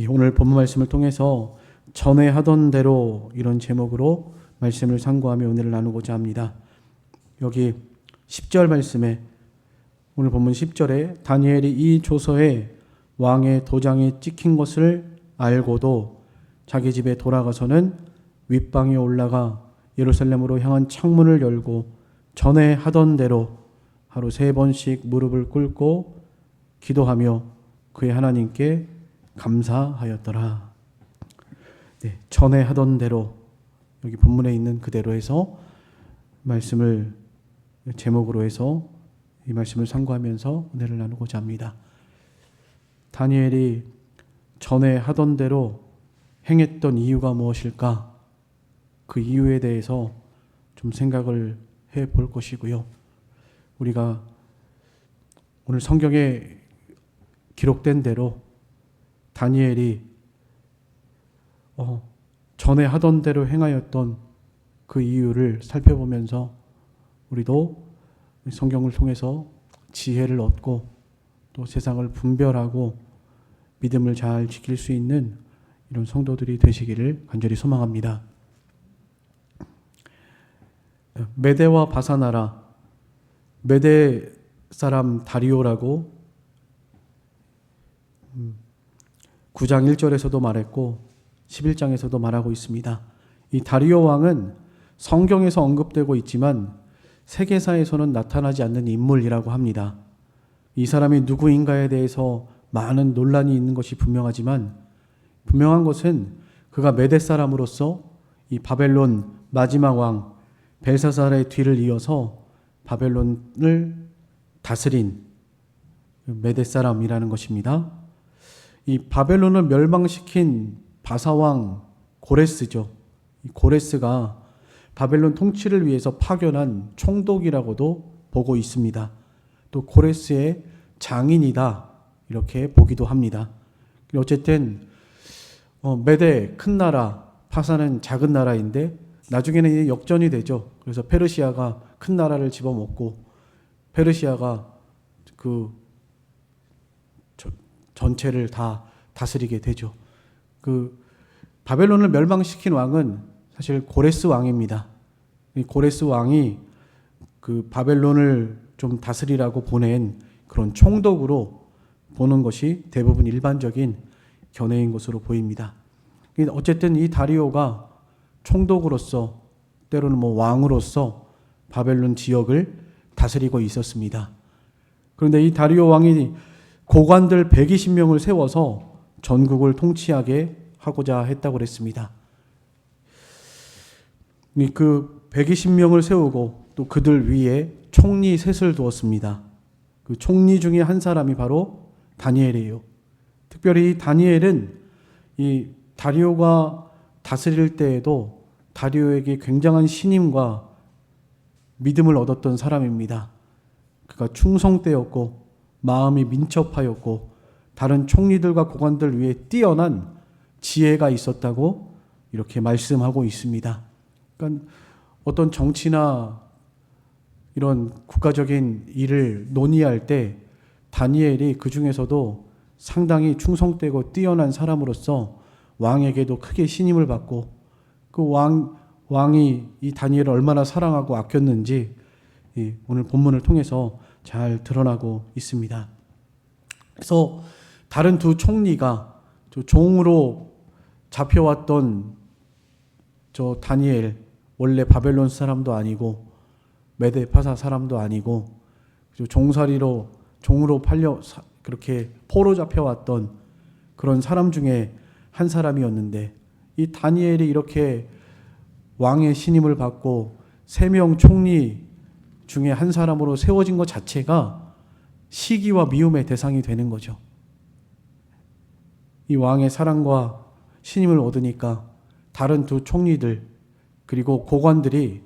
오늘 본문 말씀을 통해서 전에 하던 대로 이런 제목으로 말씀을 상고하며 은혜를 나누고자 합니다. 여기 10절 말씀에 오늘 본문 10절에 다니엘이 이 조서에 왕의 도장이 찍힌 것을 알고도 자기 집에 돌아가서는 윗방에 올라가 예루살렘으로 향한 창문을 열고 전에 하던 대로 하루 3번씩 무릎을 꿇고 기도하며 그의 하나님께 감사하였더라. 네, 전에 하던 대로 여기 본문에 있는 그대로 해서 말씀을 제목으로 해서 이 말씀을 상고하면서 은혜를 나누고자 합니다. 다니엘이 전에 하던 대로 행했던 이유가 무엇일까? 그 이유에 대해서 좀 생각을 해볼 것이고요. 우리가 오늘 성경에 기록된 대로 다니엘이 전에 하던 대로 행하였던 그 이유를 살펴보면서 우리도 성경을 통해서 지혜를 얻고 또 세상을 분별하고 믿음을 잘 지킬 수 있는 이런 성도들이 되시기를 간절히 소망합니다. 메대와 바사나라, 메대 사람 다리오라고 9장 1절에서도 말했고 11장에서도 말하고 있습니다. 이 다리오 왕은 성경에서 언급되고 있지만 세계사에서는 나타나지 않는 인물이라고 합니다. 이 사람이 누구인가에 대해서 많은 논란이 있는 것이 분명하지만 분명한 것은 그가 메대 사람으로서 이 바벨론 마지막 왕 벨사살의 뒤를 이어서 바벨론을 다스린 메대 사람이라는 것입니다. 이 바벨론을 멸망시킨 바사왕 고레스죠. 이 고레스가 바벨론 통치를 위해서 파견한 총독이라고도 보고 있습니다. 또 고레스의 장인이다 이렇게 보기도 합니다. 어쨌든 메대 큰 나라, 바사는 작은 나라인데 나중에는 역전이 되죠. 그래서 페르시아가 큰 나라를 집어먹고 페르시아가 그 전체를 다 다스리게 되죠. 그 바벨론을 멸망시킨 왕은 사실 고레스 왕입니다. 이 고레스 왕이 그 바벨론을 좀 다스리라고 보낸 그런 총독으로 보는 것이 대부분 일반적인 견해인 것으로 보입니다. 어쨌든 이 다리오가 총독으로서 때로는 왕으로서 바벨론 지역을 다스리고 있었습니다. 그런데 이 다리오 왕이 고관들 120명을 세워서 전국을 통치하게 하고자 했다고 그랬습니다. 그 120명을 세우고 또 그들 위에 총리 셋을 두었습니다. 그 총리 중에 한 사람이 바로 다니엘이에요. 특별히 다니엘은 이 다리오가 다스릴 때에도 다리오에게 굉장한 신임과 믿음을 얻었던 사람입니다. 그가 충성되었고 마음이 민첩하였고 다른 총리들과 고관들 위에 뛰어난 지혜가 있었다고 이렇게 말씀하고 있습니다. 그러니까 어떤 정치나 이런 국가적인 일을 논의할 때 다니엘이 그 중에서도 상당히 충성되고 뛰어난 사람으로서 왕에게도 크게 신임을 받고 그 왕이 이 다니엘을 얼마나 사랑하고 아꼈는지 오늘 본문을 통해서 잘 드러나고 있습니다. 그래서 다른 두 총리가 종으로 잡혀왔던 저 다니엘, 원래 바벨론 사람도 아니고 메데 파사 사람도 아니고 종으로 그렇게 포로 잡혀왔던 그런 사람 중에 한 사람이었는데 이 다니엘이 이렇게 왕의 신임을 받고 3명 총리 중에 한 사람으로 세워진 것 자체가 시기와 미움의 대상이 되는 거죠. 이 왕의 사랑과 신임을 얻으니까 다른 두 총리들 그리고 고관들이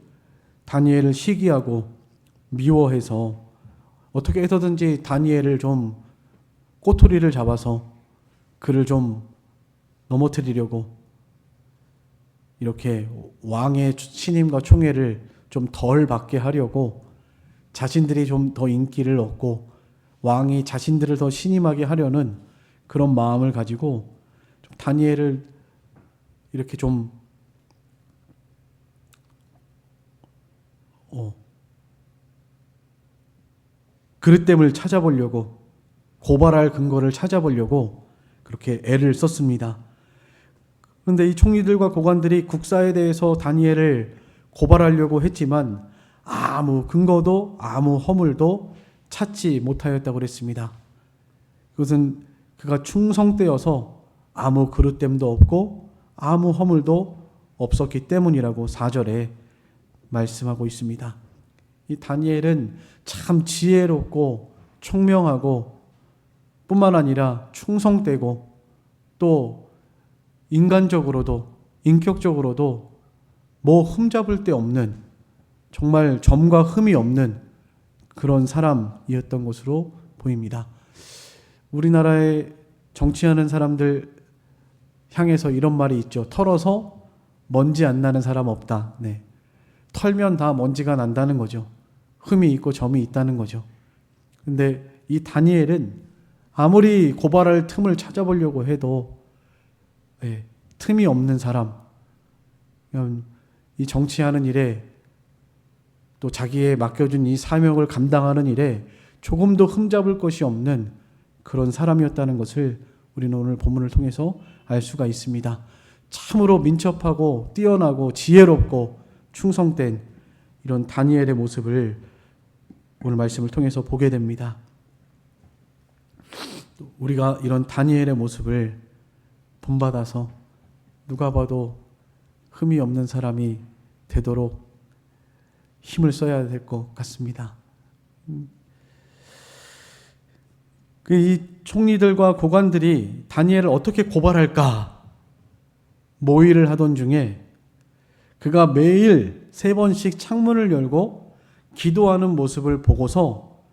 다니엘을 시기하고 미워해서 어떻게 해서든지 다니엘을 좀 꼬투리를 잡아서 그를 좀 넘어뜨리려고 이렇게 왕의 신임과 총애를 좀 덜 받게 하려고 자신들이 좀 더 인기를 얻고 왕이 자신들을 더 신임하게 하려는 그런 마음을 가지고 다니엘을 이렇게 좀 그릇됨을 찾아보려고, 고발할 근거를 찾아보려고 그렇게 애를 썼습니다. 그런데 이 총리들과 고관들이 국사에 대해서 다니엘을 고발하려고 했지만 아무 근거도 아무 허물도 찾지 못하였다고 그랬습니다. 그것은 그가 충성되어서 아무 그릇됨도 없고 아무 허물도 없었기 때문이라고 4절에 말씀하고 있습니다. 이 다니엘은 참 지혜롭고 총명하고 뿐만 아니라 충성되고 또 인간적으로도 인격적으로도 뭐 흠잡을 데 없는, 정말 점과 흠이 없는 그런 사람이었던 것으로 보입니다. 우리나라에 정치하는 사람들 향해서 이런 말이 있죠. 털어서 먼지 안 나는 사람 없다. 네. 털면 다 먼지가 난다는 거죠. 흠이 있고 점이 있다는 거죠. 근데 이 다니엘은 아무리 고발할 틈을 찾아보려고 해도 틈이 없는 사람, 이 정치하는 일에 또 자기의 맡겨준 이 사명을 감당하는 일에 조금도 흠잡을 것이 없는 그런 사람이었다는 것을 우리는 오늘 본문을 통해서 알 수가 있습니다. 참으로 민첩하고 뛰어나고 지혜롭고 충성된 이런 다니엘의 모습을 오늘 말씀을 통해서 보게 됩니다. 우리가 이런 다니엘의 모습을 본받아서 누가 봐도 흠이 없는 사람이 되도록 힘을 써야 될 것 같습니다. 이 총리들과 고관들이 다니엘을 어떻게 고발할까 모의를 하던 중에 그가 매일 3번씩 창문을 열고 기도하는 모습을 보고서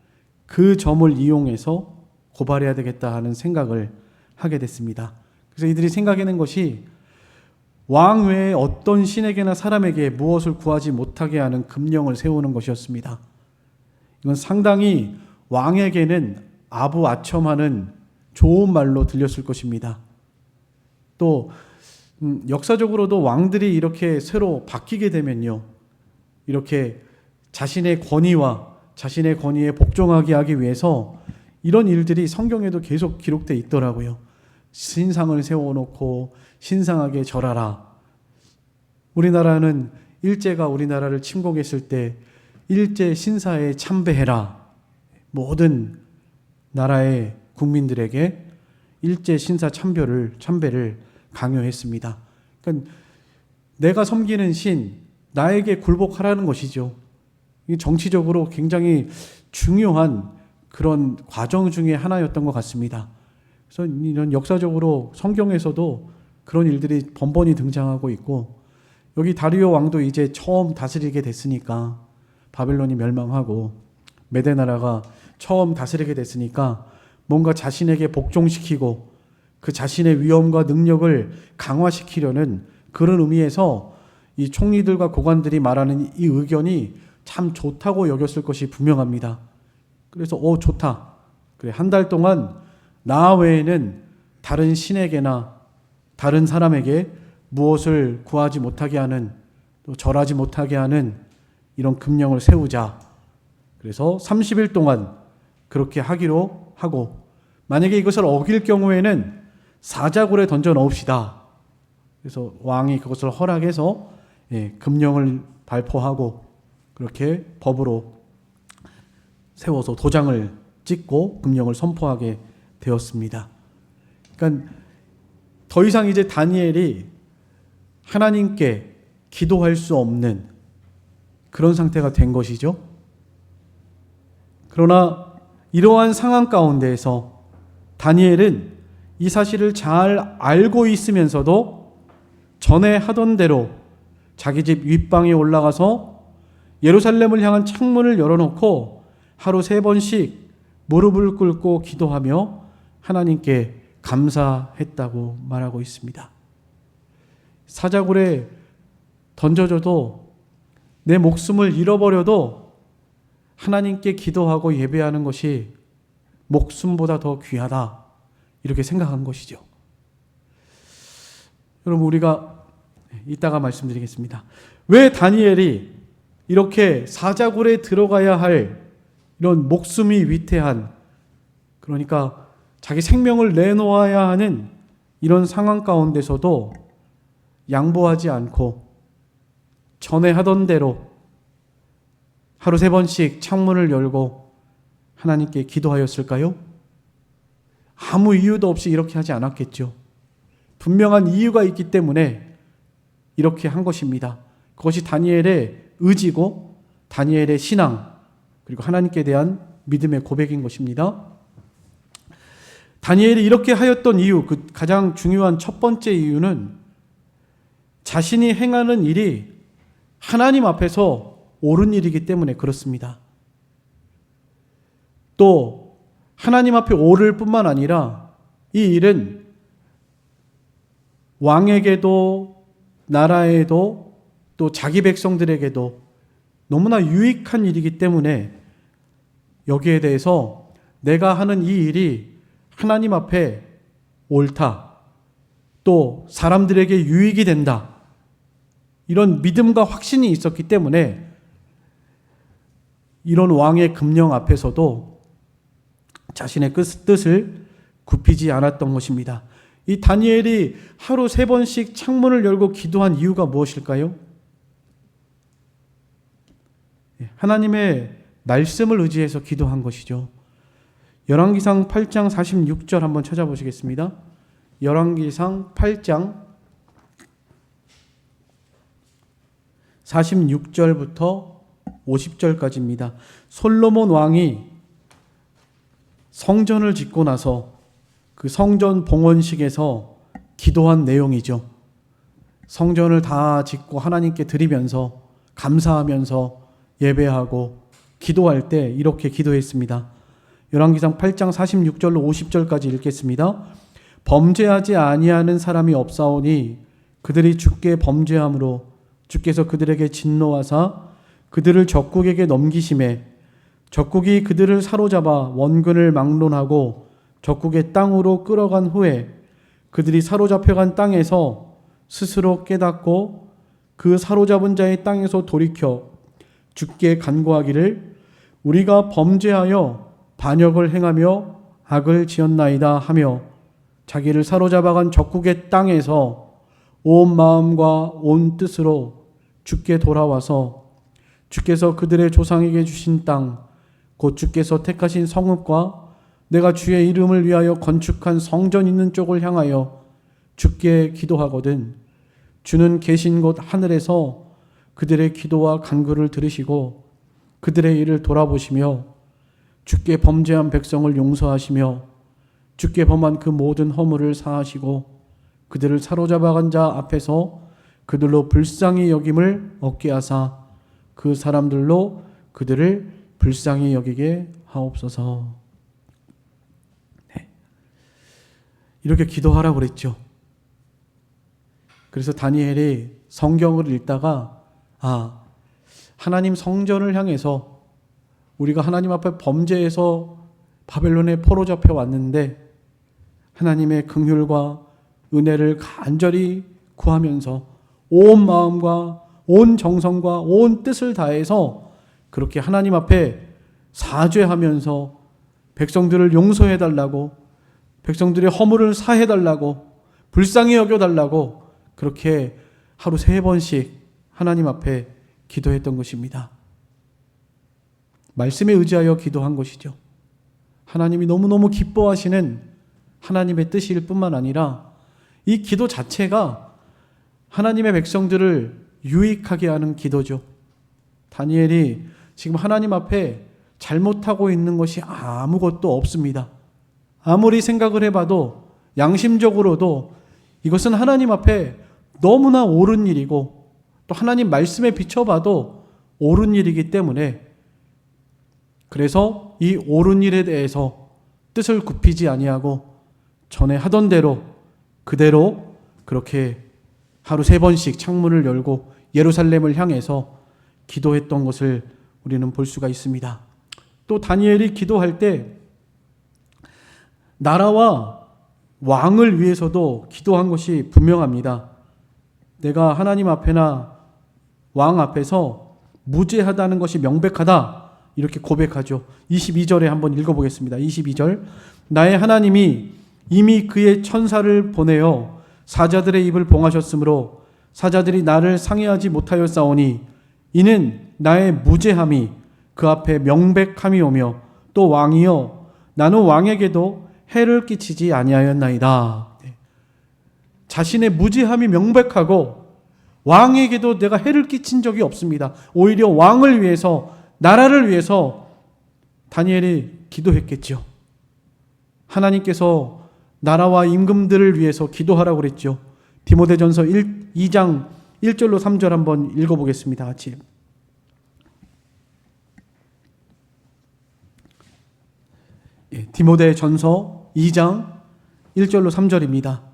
그 점을 이용해서 고발해야 되겠다 하는 생각을 하게 됐습니다. 그래서 이들이 생각해낸 것이 왕 외에 어떤 신에게나 사람에게 무엇을 구하지 못하게 하는 금령을 세우는 것이었습니다. 이건 상당히 왕에게는 아부아첨하는 좋은 말로 들렸을 것입니다. 또 역사적으로도 왕들이 이렇게 새로 바뀌게 되면요, 이렇게 자신의 권위에 복종하게 하기 위해서 이런 일들이 성경에도 계속 기록되어 있더라고요. 신상을 세워놓고 신상하게 절하라. 우리나라는 일제가 우리나라를 침공했을 때 일제 신사에 참배해라. 모든 나라의 국민들에게 일제 신사 참배를 강요했습니다. 그러니까 내가 섬기는 신, 나에게 굴복하라는 것이죠. 정치적으로 굉장히 중요한 그런 과정 중에 하나였던 것 같습니다. 그래서 이런 역사적으로 성경에서도 그런 일들이 번번이 등장하고 있고, 여기 다리오 왕도 이제 처음 다스리게 됐으니까, 바벨론이 멸망하고 메대 나라가 처음 다스리게 됐으니까 뭔가 자신에게 복종시키고 그 자신의 위엄과 능력을 강화시키려는 그런 의미에서 이 총리들과 고관들이 말하는 이 의견이 참 좋다고 여겼을 것이 분명합니다. 그래서 좋다. 그래, 한 달 동안 나 외에는 다른 신에게나 다른 사람에게 무엇을 구하지 못하게 하는, 또 절하지 못하게 하는 이런 금령을 세우자. 그래서 30일 동안 그렇게 하기로 하고, 만약에 이것을 어길 경우에는 사자굴에 던져 넣읍시다. 그래서 왕이 그것을 허락해서 금령을 발표하고 그렇게 법으로 세워서 도장을 찍고 금령을 선포하게 되었습니다. 그러니까 더 이상 이제 다니엘이 하나님께 기도할 수 없는 그런 상태가 된 것이죠. 그러나 이러한 상황 가운데에서 다니엘은 이 사실을 잘 알고 있으면서도 전에 하던 대로 자기 집 윗방에 올라가서 예루살렘을 향한 창문을 열어놓고 하루 3번씩 무릎을 꿇고 기도하며 하나님께 감사했다고 말하고 있습니다. 사자굴에 던져져도 내 목숨을 잃어버려도 하나님께 기도하고 예배하는 것이 목숨보다 더 귀하다, 이렇게 생각한 것이죠. 여러분, 우리가 이따가 말씀드리겠습니다. 왜 다니엘이 이렇게 사자굴에 들어가야 할 이런 목숨이 위태한, 그러니까 자기 생명을 내놓아야 하는 이런 상황 가운데서도 양보하지 않고 전에 하던 대로 하루 3번씩 창문을 열고 하나님께 기도하였을까요? 아무 이유도 없이 이렇게 하지 않았겠죠. 분명한 이유가 있기 때문에 이렇게 한 것입니다. 그것이 다니엘의 의지고 다니엘의 신앙, 그리고 하나님께 대한 믿음의 고백인 것입니다. 다니엘이 이렇게 하였던 이유, 그 가장 중요한 첫 번째 이유는 자신이 행하는 일이 하나님 앞에서 옳은 일이기 때문에 그렇습니다. 또 하나님 앞에 옳을 뿐만 아니라 이 일은 왕에게도 나라에도 또 자기 백성들에게도 너무나 유익한 일이기 때문에 여기에 대해서 내가 하는 이 일이 하나님 앞에 옳다, 또 사람들에게 유익이 된다, 이런 믿음과 확신이 있었기 때문에 이런 왕의 금령 앞에서도 자신의 뜻을 굽히지 않았던 것입니다. 이 다니엘이 하루 3번씩 창문을 열고 기도한 이유가 무엇일까요? 하나님의 말씀을 의지해서 기도한 것이죠. 열왕기상 8장 46절 한번 찾아보시겠습니다. 열왕기상 8장 46절부터 50절까지입니다. 솔로몬 왕이 성전을 짓고 나서 그 성전 봉헌식에서 기도한 내용이죠. 성전을 다 짓고 하나님께 드리면서 감사하면서 예배하고 기도할 때 이렇게 기도했습니다. 열왕기상 8장 46절로 50절까지 읽겠습니다. 범죄하지 아니하는 사람이 없사오니 그들이 주께 범죄함으로 주께서 그들에게 진노하사 그들을 적국에게 넘기심에 적국이 그들을 사로잡아 원근을 막론하고 적국의 땅으로 끌어간 후에 그들이 사로잡혀간 땅에서 스스로 깨닫고 그 사로잡은 자의 땅에서 돌이켜 주께 간구하기를 우리가 범죄하여 반역을 행하며 악을 지었나이다 하며 자기를 사로잡아간 적국의 땅에서 온 마음과 온 뜻으로 주께 돌아와서 주께서 그들의 조상에게 주신 땅, 곧 주께서 택하신 성읍과 내가 주의 이름을 위하여 건축한 성전 있는 쪽을 향하여 주께 기도하거든 주는 계신 곳 하늘에서 그들의 기도와 간구를 들으시고 그들의 일을 돌아보시며 주께 범죄한 백성을 용서하시며 주께 범한 그 모든 허물을 사하시고 그들을 사로잡아간 자 앞에서 그들로 불쌍히 여김을 얻게 하사 그 사람들로 그들을 불쌍히 여기게 하옵소서. 네. 이렇게 기도하라고 그랬죠. 그래서 다니엘이 성경을 읽다가 하나님 성전을 향해서 우리가 하나님 앞에 범죄해서 바벨론에 포로 잡혀 왔는데 하나님의 긍휼과 은혜를 간절히 구하면서 온 마음과 온 정성과 온 뜻을 다해서 그렇게 하나님 앞에 사죄하면서 백성들을 용서해달라고, 백성들의 허물을 사해달라고, 불쌍히 여겨달라고 그렇게 하루 3번씩 하나님 앞에 기도했던 것입니다. 말씀에 의지하여 기도한 것이죠. 하나님이 너무너무 기뻐하시는 하나님의 뜻일 뿐만 아니라 이 기도 자체가 하나님의 백성들을 유익하게 하는 기도죠. 다니엘이 지금 하나님 앞에 잘못하고 있는 것이 아무것도 없습니다. 아무리 생각을 해봐도 양심적으로도 이것은 하나님 앞에 너무나 옳은 일이고 또 하나님 말씀에 비춰봐도 옳은 일이기 때문에 그래서 이 옳은 일에 대해서 뜻을 굽히지 아니하고 전에 하던 대로 그대로 그렇게 하루 3번씩 창문을 열고 예루살렘을 향해서 기도했던 것을 우리는 볼 수가 있습니다. 또 다니엘이 기도할 때 나라와 왕을 위해서도 기도한 것이 분명합니다. 내가 하나님 앞에나 왕 앞에서 무죄하다는 것이 명백하다. 이렇게 고백하죠. 22절에 한번 읽어보겠습니다. 22절. 나의 하나님이 이미 그의 천사를 보내어 사자들의 입을 봉하셨으므로 사자들이 나를 상해하지 못하였사오니 이는 나의 무죄함이 그 앞에 명백함이오며 또 왕이여 나는 왕에게도 해를 끼치지 아니하였나이다. 자신의 무죄함이 명백하고 왕에게도 내가 해를 끼친 적이 없습니다. 오히려 왕을 위해서, 나라를 위해서 다니엘이 기도했겠죠. 하나님께서 나라와 임금들을 위해서 기도하라고 그랬죠. 디모데전서 2장 1절로 3절 한번 읽어보겠습니다. 같이. 디모데전서 2장 1절로 3절입니다.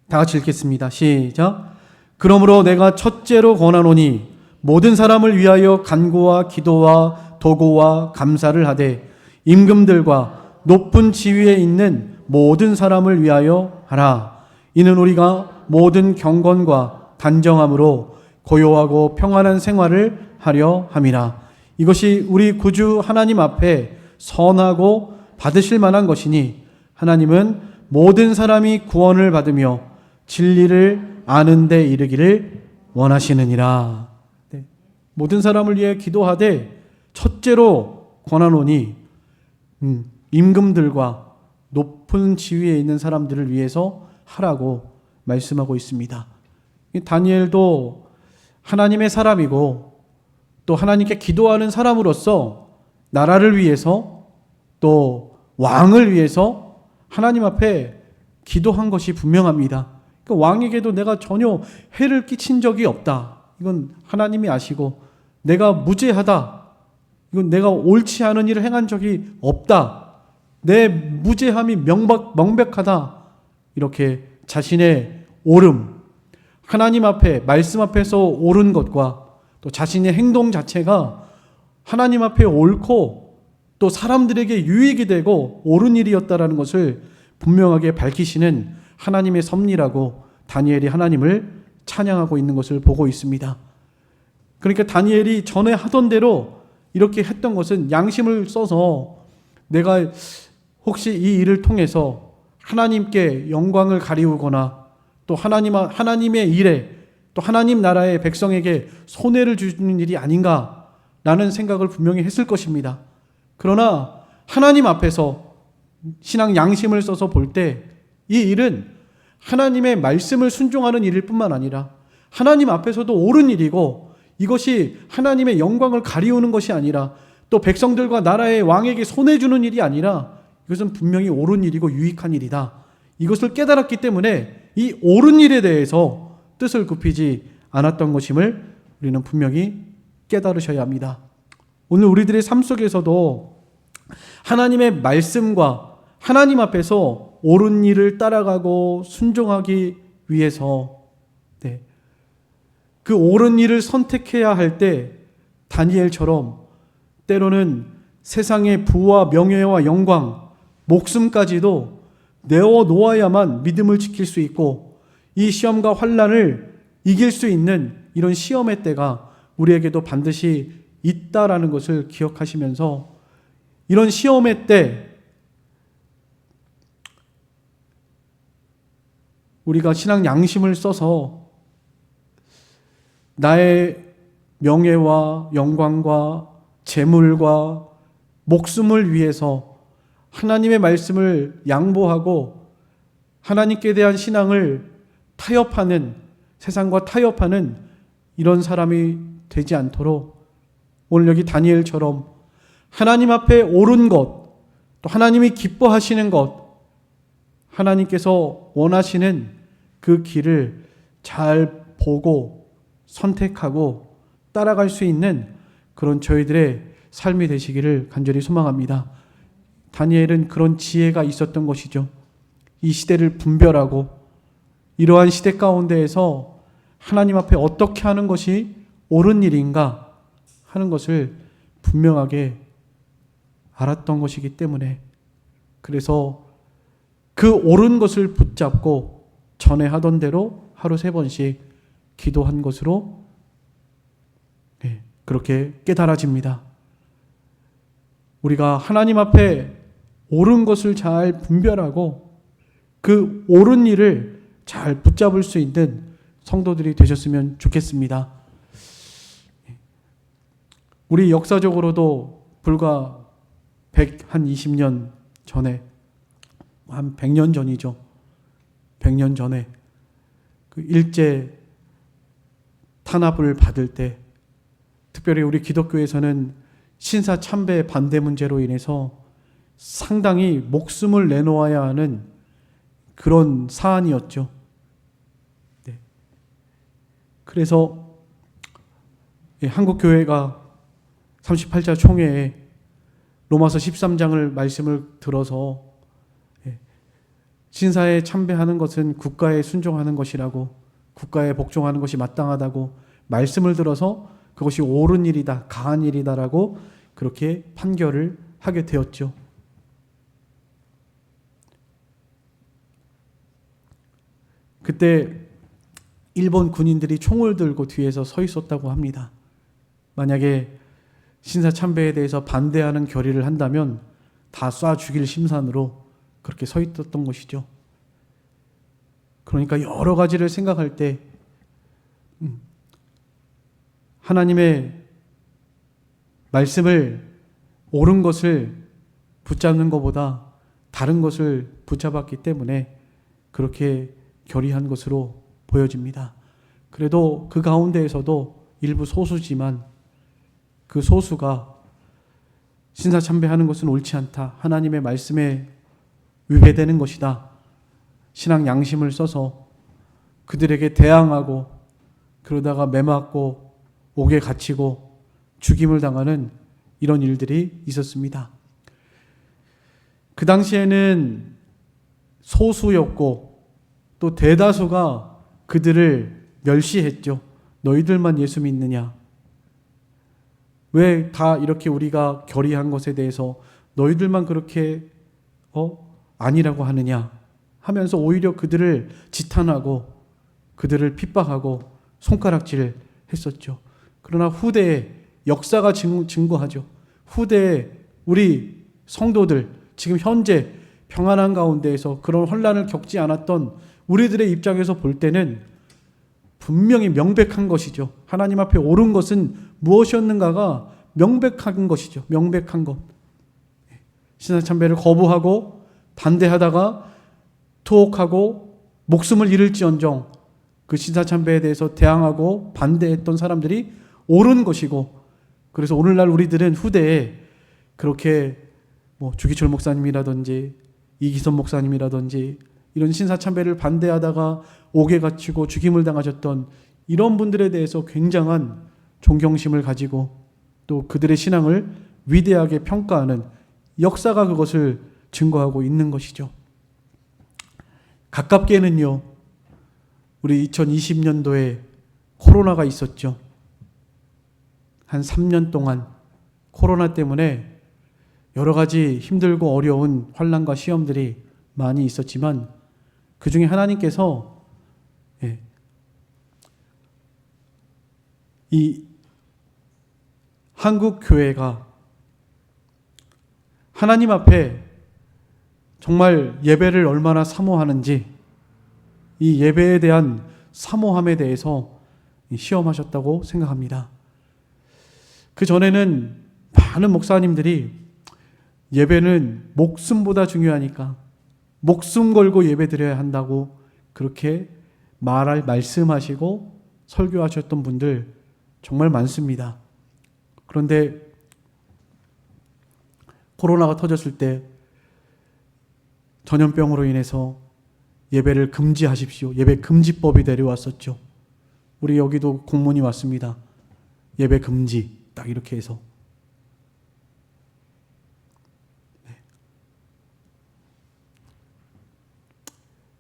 다 같이 읽겠습니다. 시작. 그러므로 내가 첫째로 권하노니 모든 사람을 위하여 간구와 기도와 도구와 감사를 하되 임금들과 높은 지위에 있는 모든 사람을 위하여 하라. 이는 우리가 모든 경건과 단정함으로 고요하고 평안한 생활을 하려 함이라. 이것이 우리 구주 하나님 앞에 선하고 받으실 만한 것이니 하나님은 모든 사람이 구원을 받으며 진리를 아는 데 이르기를 원하시느니라. 네. 모든 사람을 위해 기도하되 첫째로 권하노니 임금들과 높은 지위에 있는 사람들을 위해서 하라고 말씀하고 있습니다. 다니엘도 하나님의 사람이고 또 하나님께 기도하는 사람으로서 나라를 위해서 또 왕을 위해서 하나님 앞에 기도한 것이 분명합니다. 그러니까 왕에게도 내가 전혀 해를 끼친 적이 없다. 이건 하나님이 아시고 내가 무죄하다. 이건 내가 옳지 않은 일을 행한 적이 없다. 내 무죄함이 명백하다. 이렇게 자신의 옳음, 하나님 앞에 말씀 앞에서 옳은 것과 또 자신의 행동 자체가 하나님 앞에 옳고 또 사람들에게 유익이 되고 옳은 일이었다라는 것을 분명하게 밝히시는 하나님의 섭리라고 다니엘이 하나님을 찬양하고 있는 것을 보고 있습니다. 그러니까 다니엘이 전에 하던 대로 이렇게 했던 것은 양심을 써서 내가 혹시 이 일을 통해서 하나님께 영광을 가리우거나 또 하나님의 일에 또 하나님 나라의 백성에게 손해를 주는 일이 아닌가라는 생각을 분명히 했을 것입니다. 그러나 하나님 앞에서 신앙 양심을 써서 볼 때 이 일은 하나님의 말씀을 순종하는 일일 뿐만 아니라 하나님 앞에서도 옳은 일이고 이것이 하나님의 영광을 가리우는 것이 아니라 또 백성들과 나라의 왕에게 손해 주는 일이 아니라 이것은 분명히 옳은 일이고 유익한 일이다. 이것을 깨달았기 때문에 이 옳은 일에 대해서 뜻을 굽히지 않았던 것임을 우리는 분명히 깨달으셔야 합니다. 오늘 우리들의 삶 속에서도 하나님의 말씀과 하나님 앞에서 옳은 일을 따라가고 순종하기 위해서 그 옳은 일을 선택해야 할 때 다니엘처럼 때로는 세상의 부와 명예와 영광, 목숨까지도 내어 놓아야만 믿음을 지킬 수 있고 이 시험과 환난을 이길 수 있는 이런 시험의 때가 우리에게도 반드시 있다라는 것을 기억하시면서 이런 시험의 때 우리가 신앙 양심을 써서 나의 명예와 영광과 재물과 목숨을 위해서 하나님의 말씀을 양보하고 하나님께 대한 신앙을 타협하는, 세상과 타협하는 이런 사람이 되지 않도록 오늘 여기 다니엘처럼 하나님 앞에 옳은 것, 또 하나님이 기뻐하시는 것, 하나님께서 원하시는 그 길을 잘 보고 선택하고 따라갈 수 있는 그런 저희들의 삶이 되시기를 간절히 소망합니다. 다니엘은 그런 지혜가 있었던 것이죠. 이 시대를 분별하고 이러한 시대 가운데에서 하나님 앞에 어떻게 하는 것이 옳은 일인가 하는 것을 분명하게 알았던 것이기 때문에 그래서 그 옳은 것을 붙잡고 전에 하던 대로 하루 3번씩 기도한 것으로 그렇게 깨달아집니다. 우리가 하나님 앞에 옳은 것을 잘 분별하고 그 옳은 일을 잘 붙잡을 수 있는 성도들이 되셨으면 좋겠습니다. 우리 역사적으로도 불과 120년 전에, 한 100년 전이죠. 100년 전에 그 일제 탄압을 받을 때, 특별히 우리 기독교에서는 신사 참배 반대 문제로 인해서 상당히 목숨을 내놓아야 하는 그런 사안이었죠. 네. 그래서 한국교회가 38차 총회에 로마서 13장을 말씀을 들어서 신사에 참배하는 것은 국가에 순종하는 것이라고, 국가에 복종하는 것이 마땅하다고 말씀을 들어서 그것이 옳은 일이다, 가한 일이다라고 그렇게 판결을 하게 되었죠. 그때 일본 군인들이 총을 들고 뒤에서 서 있었다고 합니다. 만약에 신사 참배에 대해서 반대하는 결의를 한다면 다 쏴 죽일 심산으로 그렇게 서 있었던 것이죠. 그러니까 여러 가지를 생각할 때 하나님의 말씀을, 옳은 것을 붙잡는 것보다 다른 것을 붙잡았기 때문에 그렇게 결의한 것으로 보여집니다. 그래도 그 가운데에서도 일부 소수지만 그 소수가 신사 참배하는 것은 옳지 않다, 하나님의 말씀에 위배되는 것이다, 신앙 양심을 써서 그들에게 대항하고 그러다가 매맞고 옥에 갇히고 죽임을 당하는 이런 일들이 있었습니다. 그 당시에는 소수였고 또 대다수가 그들을 멸시했죠. 너희들만 예수 믿느냐? 왜 다 이렇게 우리가 결의한 것에 대해서 너희들만 그렇게 아니라고 하느냐 하면서 오히려 그들을 지탄하고 그들을 핍박하고 손가락질 했었죠. 그러나 후대에 역사가 증거하죠. 후대에 우리 성도들, 지금 현재 평안한 가운데에서 그런 혼란을 겪지 않았던 우리들의 입장에서 볼 때는 분명히 명백한 것이죠. 하나님 앞에 옳은 것은 무엇이었는가가 명백한 것이죠. 명백한 것. 신사참배를 거부하고 반대하다가 투옥하고 목숨을 잃을지언정 그 신사참배에 대해서 대항하고 반대했던 사람들이 옳은 것이고, 그래서 오늘날 우리들은 후대에 그렇게 주기철 목사님이라든지 이기선 목사님이라든지 이런 신사참배를 반대하다가 옥에 갇히고 죽임을 당하셨던 이런 분들에 대해서 굉장한 존경심을 가지고 또 그들의 신앙을 위대하게 평가하는 역사가 그것을 증거하고 있는 것이죠. 가깝게는요, 우리 2020년도에 코로나가 있었죠. 한 3년 동안 코로나 때문에 여러 가지 힘들고 어려운 환난과 시험들이 많이 있었지만 그 중에 하나님께서 이 한국 교회가 하나님 앞에 정말 예배를 얼마나 사모하는지, 이 예배에 대한 사모함에 대해서 시험하셨다고 생각합니다. 그 전에는 많은 목사님들이 예배는 목숨보다 중요하니까 목숨 걸고 예배 드려야 한다고 그렇게 말씀하시고 설교하셨던 분들 정말 많습니다. 그런데 코로나가 터졌을 때 전염병으로 인해서 예배를 금지하십시오. 예배 금지법이 내려왔었죠. 우리 여기도 공문이 왔습니다. 예배 금지, 딱 이렇게 해서.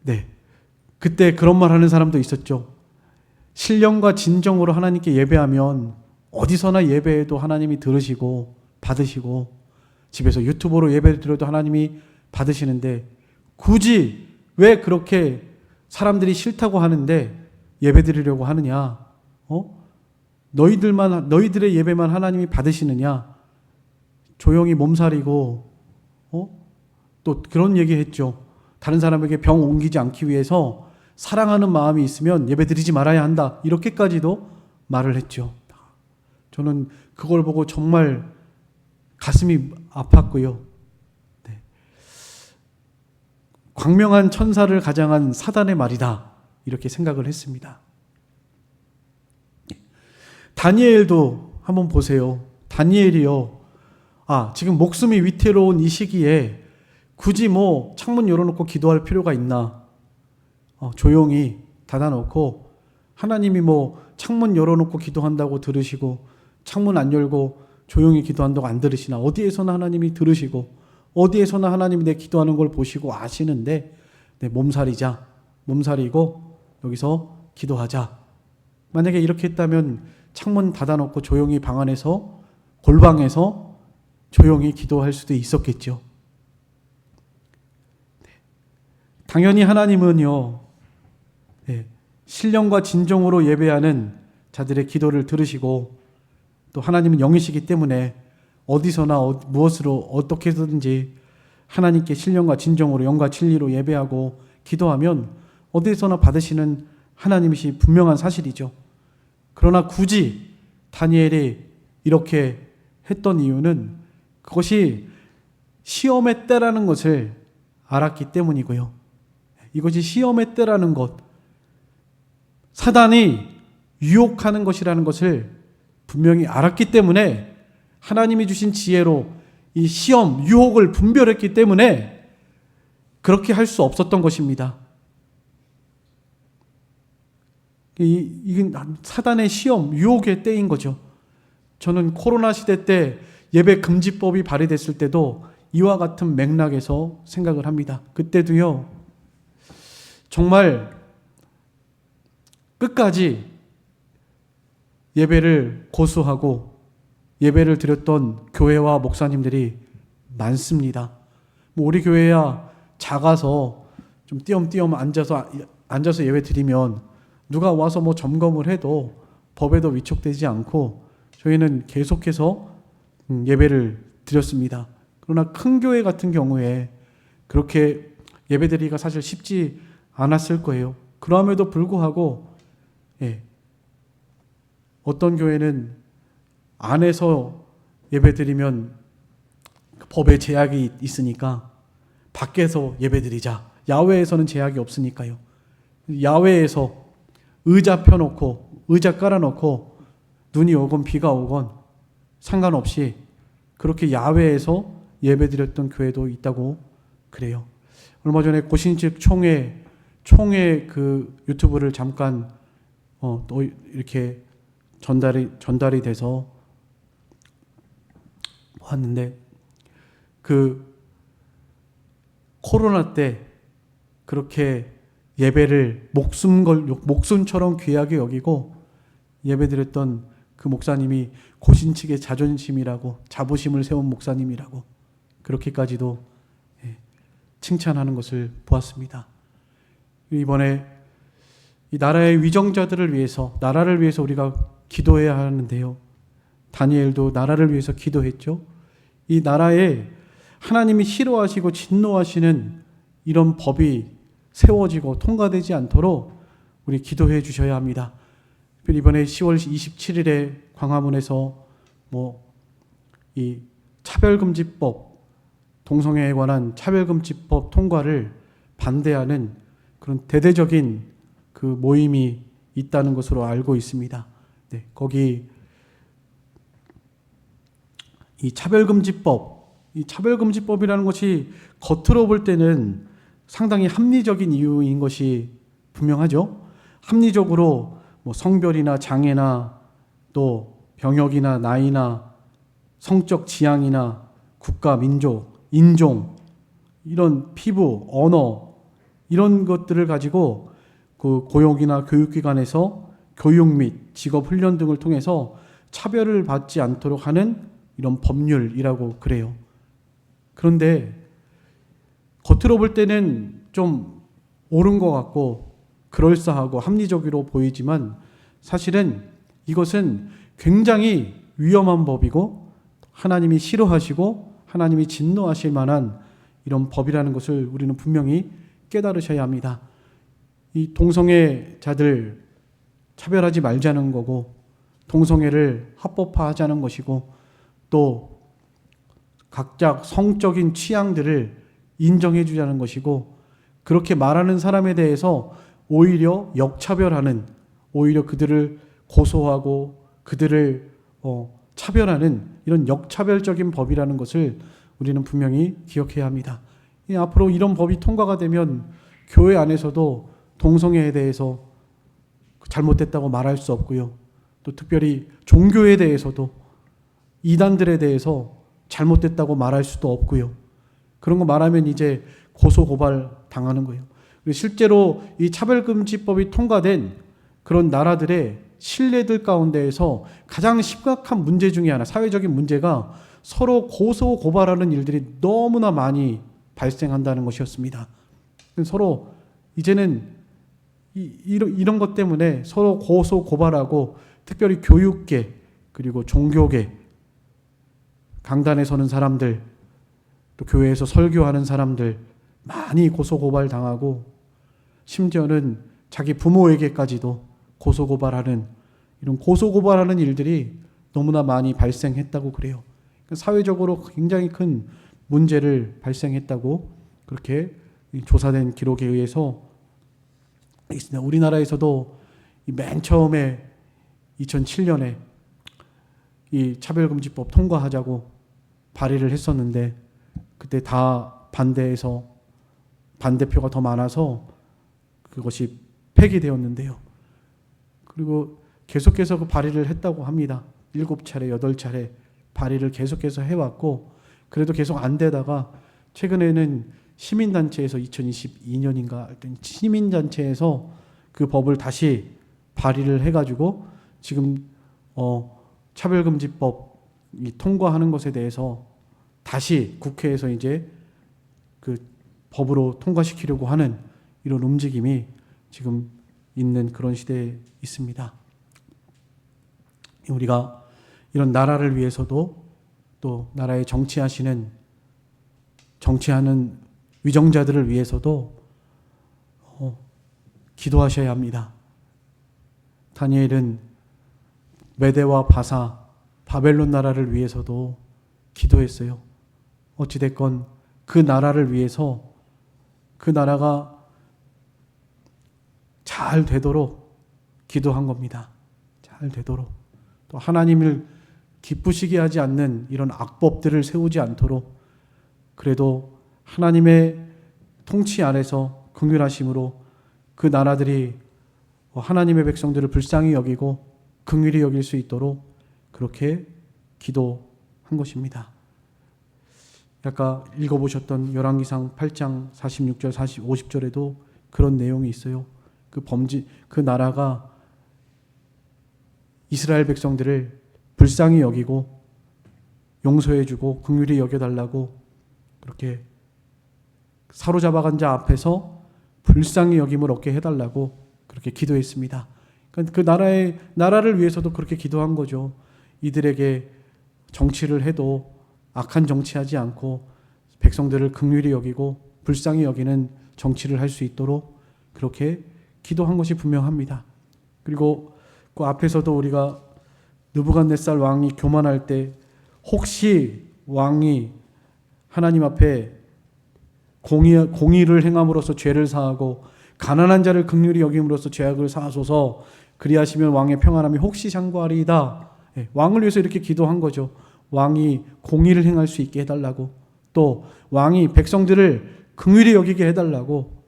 네. 그때 그런 말 하는 사람도 있었죠. 신령과 진정으로 하나님께 예배하면 어디서나 예배해도 하나님이 들으시고 받으시고, 집에서 유튜브로 예배 드려도 하나님이 받으시는데 굳이 왜 그렇게 사람들이 싫다고 하는데 예배드리려고 하느냐? 너희들의 예배만 하나님이 받으시느냐? 조용히 몸살이고 또 그런 얘기했죠. 다른 사람에게 병 옮기지 않기 위해서 사랑하는 마음이 있으면 예배드리지 말아야 한다. 이렇게까지도 말을 했죠. 저는 그걸 보고 정말 가슴이 아팠고요. 네. 광명한 천사를 가장한 사단의 말이다. 이렇게 생각을 했습니다. 다니엘도 한번 보세요. 다니엘이요. 지금 목숨이 위태로운 이 시기에 굳이 창문 열어놓고 기도할 필요가 있나? 조용히 닫아놓고 하나님이 창문 열어놓고 기도한다고 들으시고 창문 안 열고 조용히 기도한다고 안 들으시나? 어디에서나 하나님이 들으시고 어디에서나 하나님이 내 기도하는 걸 보시고 아시는데 몸살이고 여기서 기도하자. 만약에 이렇게 했다면 창문 닫아놓고 조용히 방 안에서 골방에서 조용히 기도할 수도 있었겠죠. 당연히 하나님은요, 신령과 진정으로 예배하는 자들의 기도를 들으시고 또 하나님은 영이시기 때문에 어디서나 무엇으로 어떻게든지 하나님께 신령과 진정으로 영과 진리로 예배하고 기도하면 어디서나 받으시는 하나님이시 분명한 사실이죠. 그러나 굳이 다니엘이 이렇게 했던 이유는 그것이 시험의 때라는 것을 알았기 때문이고요. 이것이 시험의 때라는 것, 사단이 유혹하는 것이라는 것을 분명히 알았기 때문에 하나님이 주신 지혜로 이 시험, 유혹을 분별했기 때문에 그렇게 할 수 없었던 것입니다. 이건 사단의 시험, 유혹의 때인 거죠. 저는 코로나 시대 때 예배 금지법이 발의됐을 때도 이와 같은 맥락에서 생각을 합니다. 그때도요, 정말 끝까지 예배를 고수하고 예배를 드렸던 교회와 목사님들이 많습니다. 우리 교회야 작아서 좀 띄엄띄엄 앉아서 예배 드리면 누가 와서 점검을 해도 법에도 위촉되지 않고 저희는 계속해서 예배를 드렸습니다. 그러나 큰 교회 같은 경우에 그렇게 예배드리기가 사실 쉽지 않았을 거예요. 그럼에도 불구하고 어떤 교회는 안에서 예배드리면 법에 제약이 있으니까 밖에서 예배드리자. 야외에서는 제약이 없으니까요. 야외에서 의자 펴놓고 의자 깔아놓고 눈이 오건 비가 오건 상관없이 그렇게 야외에서 예배드렸던 교회도 있다고 그래요. 얼마 전에 고신직 총회 그 유튜브를 잠깐 또 이렇게 전달이 돼서 봤는데 그 코로나 때 그렇게 예배를 목숨처럼 귀하게 여기고 예배드렸던 그 목사님이 고신 측의 자존심이라고 자부심을 세운 목사님이라고 그렇게까지도 칭찬하는 것을 보았습니다. 이번에 이 나라의 위정자들을 위해서 나라를 위해서 우리가 기도해야 하는데요. 다니엘도 나라를 위해서 기도했죠. 이 나라에 하나님이 싫어하시고 진노하시는 이런 법이 세워지고 통과되지 않도록 우리 기도해 주셔야 합니다. 이번에 10월 27일에 광화문에서 이 차별금지법, 동성애에 관한 차별금지법 통과를 반대하는 그런 대대적인 그 모임이 있다는 것으로 알고 있습니다. 네, 거기 이 차별금지법이라는 것이 겉으로 볼 때는 상당히 합리적인 이유인 것이 분명하죠. 합리적으로 성별이나 장애나 또 병역이나 나이나 성적 지향이나 국가, 민족, 인종, 이런 피부, 언어 이런 것들을 가지고 그 고용이나 교육기관에서 교육 및 직업 훈련 등을 통해서 차별을 받지 않도록 하는 이런 법률이라고 그래요. 그런데 겉으로 볼 때는 좀 옳은 것 같고 그럴싸하고 합리적으로 보이지만 사실은 이것은 굉장히 위험한 법이고 하나님이 싫어하시고 하나님이 진노하실 만한 이런 법이라는 것을 우리는 분명히 깨달으셔야 합니다. 이 동성애자들 차별하지 말자는 거고 동성애를 합법화하자는 것이고 또 각자 성적인 취향들을 인정해 주자는 것이고 그렇게 말하는 사람에 대해서 오히려 역차별하는 오히려 그들을 고소하고 그들을 차별하는 이런 역차별적인 법이라는 것을 우리는 분명히 기억해야 합니다. 앞으로 이런 법이 통과가 되면 교회 안에서도 동성애에 대해서 잘못됐다고 말할 수 없고요. 또 특별히 종교에 대해서도 이단들에 대해서 잘못됐다고 말할 수도 없고요. 그런 거 말하면 이제 고소고발 당하는 거예요. 실제로 이 차별금지법이 통과된 그런 나라들의 신뢰들 가운데에서 가장 심각한 문제 중에 하나, 사회적인 문제가 서로 고소고발하는 일들이 너무나 많이 발생한다는 것이었습니다. 서로 이제는 이런 것 때문에 서로 고소고발하고 특별히 교육계 그리고 종교계 강단에 서는 사람들 또 교회에서 설교하는 사람들 많이 고소고발 당하고 심지어는 자기 부모에게까지도 고소고발하는 이런 고소고발하는 일들이 너무나 많이 발생했다고 그래요. 사회적으로 굉장히 큰 문제를 발생했다고 그렇게 조사된 기록에 의해서 있습니다. 우리나라에서도 맨 처음에 2007년에 이 차별금지법 통과하자고 발의를 했었는데 그때 다 반대해서 반대표가 더 많아서 그것이 폐기되었는데요. 그리고 계속해서 그 발의를 했다고 합니다. 7차례, 8차례 발의를 계속해서 해왔고 그래도 계속 안 되다가 최근에는 시민단체에서 2022년인가 시민단체에서 그 법을 다시 발의를 해가지고 지금 차별금지법이 통과하는 것에 대해서 다시 국회에서 이제 그 법으로 통과시키려고 하는 이런 움직임이 지금 있는 그런 시대에 있습니다. 우리가 이런 나라를 위해서도 또 나라에 정치하는 위정자들을 위해서도 기도하셔야 합니다. 다니엘은 메대와 바사, 바벨론 나라를 위해서도 기도했어요. 어찌됐건 그 나라를 위해서 그 나라가 잘 되도록 기도한 겁니다. 잘 되도록. 또 하나님을 기쁘시게 하지 않는 이런 악법들을 세우지 않도록 그래도 하나님의 통치 안에서 긍휼하심으로 그 나라들이 하나님의 백성들을 불쌍히 여기고 긍휼히 여길 수 있도록 그렇게 기도한 것입니다. 아까 읽어보셨던 열왕기상 8장 46절, 50절에도 그런 내용이 있어요. 그 나라가 이스라엘 백성들을 불쌍히 여기고 용서해주고 긍휼히 여겨달라고 그렇게 사로잡아간 자 앞에서 불쌍히 여김을 얻게 해달라고 그렇게 기도했습니다. 그 나라를 위해서도 그렇게 기도한 거죠. 이들에게 정치를 해도 악한 정치하지 않고 백성들을 긍휼히 여기고 불쌍히 여기는 정치를 할 수 있도록 그렇게 기도한 것이 분명합니다. 그리고 그 앞에서도 우리가 느부갓네살 왕이 교만할 때 혹시 왕이 하나님 앞에 공의를 행함으로써 죄를 사하고 가난한 자를 긍휼히 여김으로써 죄악을 사하소서 그리하시면 왕의 평안함이 혹시 장구하리이다. 왕을 위해서 이렇게 기도한 거죠. 왕이 공의를 행할 수 있게 해달라고 또 왕이 백성들을 긍휼히 여기게 해달라고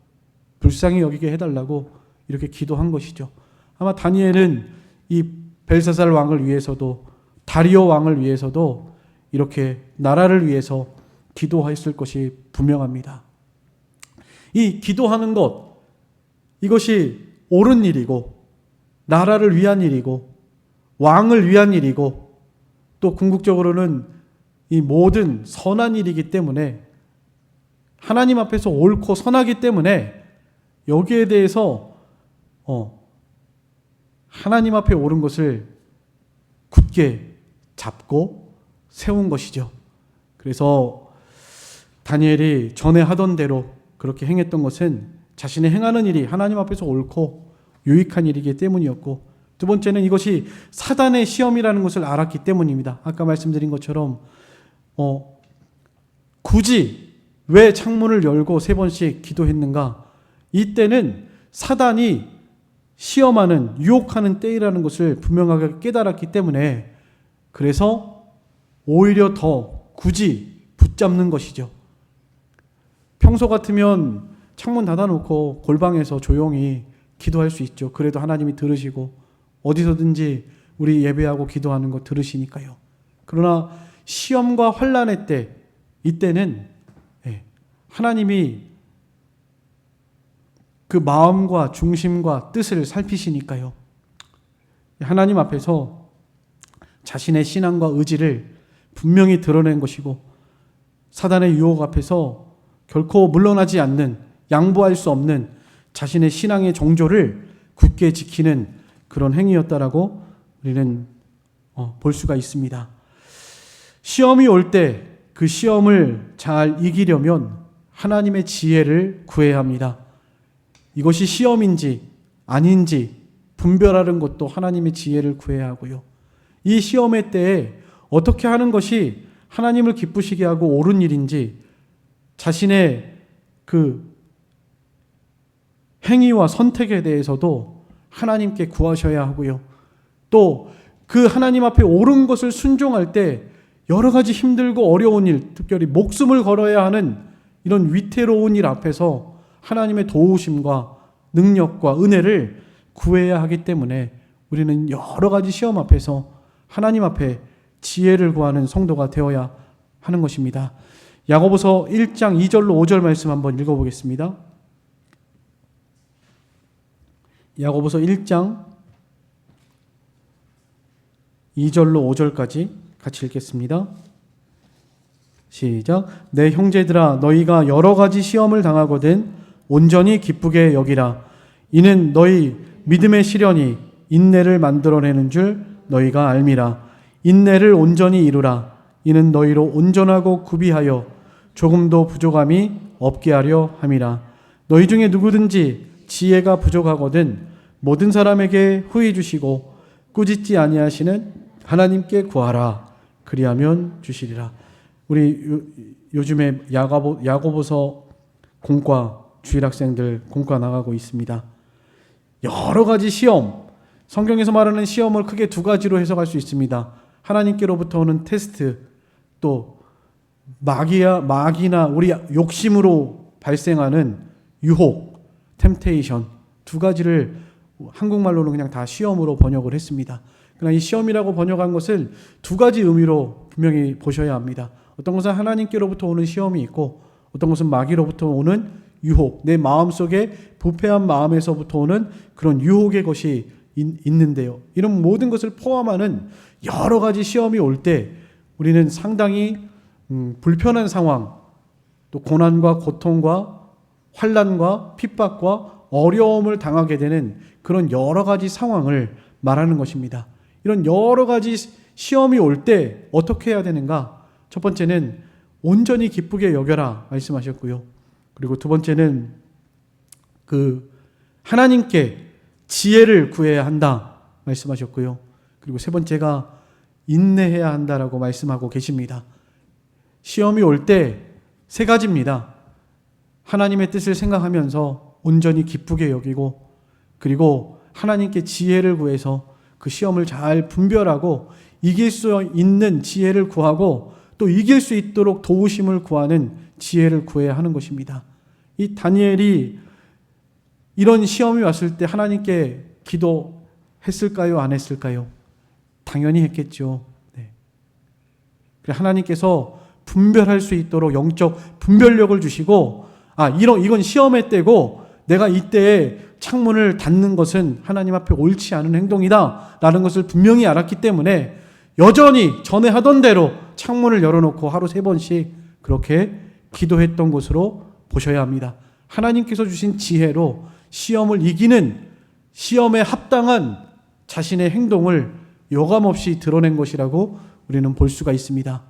불쌍히 여기게 해달라고 이렇게 기도한 것이죠. 아마 다니엘은 이 벨사살 왕을 위해서도 다리오 왕을 위해서도 이렇게 나라를 위해서 기도했을 것이 분명합니다. 이 기도하는 것 이것이 옳은 일이고 나라를 위한 일이고 왕을 위한 일이고 또 궁극적으로는 이 모든 선한 일이기 때문에 하나님 앞에서 옳고 선하기 때문에 여기에 대해서 하나님 앞에 옳은 것을 굳게 잡고 세운 것이죠. 그래서 다니엘이 전에 하던 대로 그렇게 행했던 것은 자신이 행하는 일이 하나님 앞에서 옳고 유익한 일이기 때문이었고, 두 번째는 이것이 사단의 시험이라는 것을 알았기 때문입니다. 아까 말씀드린 것처럼 굳이 왜 창문을 열고 3번씩 기도했는가? 이때는 사단이 시험하는, 유혹하는 때이라는 것을 분명하게 깨달았기 때문에, 그래서 오히려 더 굳이 붙잡는 것이죠. 평소 같으면 창문 닫아놓고 골방에서 조용히 기도할 수 있죠. 그래도 하나님이 들으시고 어디서든지 우리 예배하고 기도하는 거 들으시니까요. 그러나 시험과 환난의 때, 이때는 하나님이 그 마음과 중심과 뜻을 살피시니까요. 하나님 앞에서 자신의 신앙과 의지를 분명히 드러낸 것이고, 사단의 유혹 앞에서 결코 물러나지 않는, 양보할 수 없는 자신의 신앙의 정조를 굳게 지키는 그런 행위였다라고 우리는 볼 수가 있습니다. 시험이 올 때 그 시험을 잘 이기려면 하나님의 지혜를 구해야 합니다. 이것이 시험인지 아닌지 분별하는 것도 하나님의 지혜를 구해야 하고요. 이 시험의 때에 어떻게 하는 것이 하나님을 기쁘시게 하고 옳은 일인지 자신의 그 행위와 선택에 대해서도 하나님께 구하셔야 하고요. 또 그 하나님 앞에 옳은 것을 순종할 때 여러 가지 힘들고 어려운 일, 특별히 목숨을 걸어야 하는 이런 위태로운 일 앞에서 하나님의 도우심과 능력과 은혜를 구해야 하기 때문에 우리는 여러 가지 시험 앞에서 하나님 앞에 지혜를 구하는 성도가 되어야 하는 것입니다. 야고보서 1장 2절로 5절 말씀 한번 읽어보겠습니다. 야고보서 1장 2절로 5절까지 같이 읽겠습니다. 시작. 내 형제들아, 너희가 여러 가지 시험을 당하거든 온전히 기쁘게 여기라. 이는 너희 믿음의 시련이 인내를 만들어내는 줄 너희가 알미라. 인내를 온전히 이루라. 이는 너희로 온전하고 구비하여 조금도 부족함이 없게 하려 함이라. 너희 중에 누구든지 지혜가 부족하거든 모든 사람에게 후히 주시고 꾸짖지 아니하시는 하나님께 구하라. 그리하면 주시리라. 우리 요즘에 야고보서 공과 주일 학생들 공과 나가고 있습니다. 여러 가지 시험, 성경에서 말하는 시험을 크게 2가지로 해석할 수 있습니다. 하나님께로부터 오는 테스트, 또 마귀나 우리 욕심으로 발생하는 유혹, 템테이션, 2가지를 한국말로는 그냥 다 시험으로 번역을 했습니다. 그러나 이 시험이라고 번역한 것을 2가지 의미로 분명히 보셔야 합니다. 어떤 것은 하나님께로부터 오는 시험이 있고, 어떤 것은 마귀로부터 오는 유혹, 내 마음속에 부패한 마음에서부터 오는 그런 유혹의 것이 있는데요. 이런 모든 것을 포함하는 여러 가지 시험이 올 때 우리는 상당히 불편한 상황, 또 고난과 고통과 환난과 핍박과 어려움을 당하게 되는 그런 여러 가지 상황을 말하는 것입니다. 이런 여러 가지 시험이 올 때 어떻게 해야 되는가? 첫 번째는 온전히 기쁘게 여겨라 말씀하셨고요. 그리고 2번째는 하나님께 지혜를 구해야 한다 말씀하셨고요. 그리고 3번째가 인내해야 한다라고 말씀하고 계십니다. 시험이 올 때 3가지입니다. 하나님의 뜻을 생각하면서 온전히 기쁘게 여기고, 그리고 하나님께 지혜를 구해서 그 시험을 잘 분별하고 이길 수 있는 지혜를 구하고, 또 이길 수 있도록 도우심을 구하는 지혜를 구해야 하는 것입니다. 이 다니엘이 이런 시험이 왔을 때 하나님께 기도했을까요? 안 했을까요? 당연히 했겠죠. 네. 하나님께서 분별할 수 있도록 영적 분별력을 주시고, 이건 시험의 때고 내가 이때에 창문을 닫는 것은 하나님 앞에 옳지 않은 행동이다 라는 것을 분명히 알았기 때문에 여전히 전에 하던 대로 창문을 열어놓고 하루 3번씩 그렇게 기도했던 것으로 보셔야 합니다. 하나님께서 주신 지혜로 시험을 이기는 시험에 합당한 자신의 행동을 여감없이 드러낸 것이라고 우리는 볼 수가 있습니다.